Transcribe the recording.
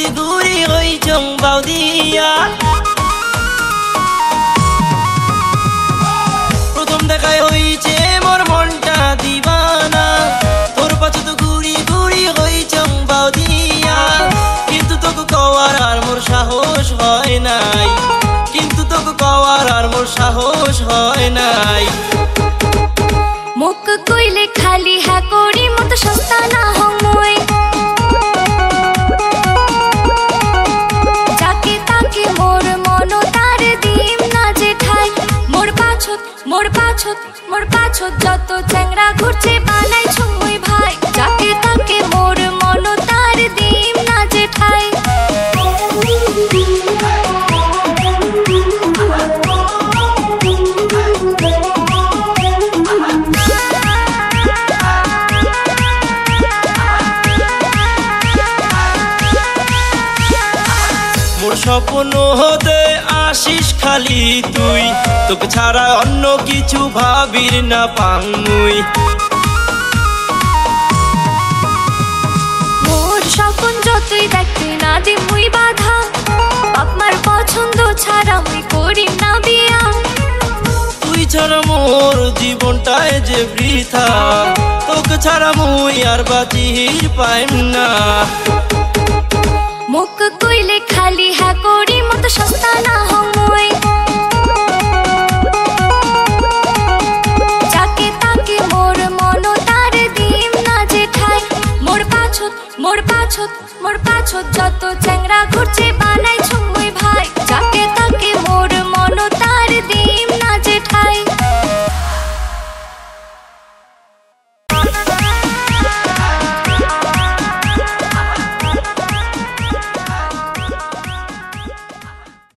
ঘুরি ঘুরি ওই চম্বাও দিয়া প্রথম দেখায় হইছে মোর মনটা দিবানা তোর পাছে তো ঘুরি ঘুরি ওই চম্বাও দিয়া কিন্তু তোকে কওয়ার আর মোর সাহস হয় নাই কিন্তু তোকে কওয়ার আর মোর সাহস হয় নাই মুখ কইলে খালি হ্যাঁ করি মতো সস্তা না হমই যাকে তাকে মোর মন তার দিম না যে ঠাই মোর পাছত যত চ্যাংড়া ঘুরছে বানাই ছুঁই ভাই যাকে তাকে মোর মন তার দিম না যে ঠাই মোর স্বপ্ন হতে আসিস খালি তুই তোকে ছাড়া অন্য কিছু ভাবির না পাঙ্গুই মোর স্বপ্ন যতই দেখতে না দি মুই বাধা আপনার পছন্দ ছাড়া মুই করি না বিয়া তুই ছাড়া মোর জীবনটায় যে বৃথা তোকে ছাড়া মুই আর বাঁচির পাইম না মুখ কইলে খালি হ্যাঁ করি মতো সস্তা না হমই যাকে তাকে মোর মন তার দিম না যে ঠাই মোর পাছত যত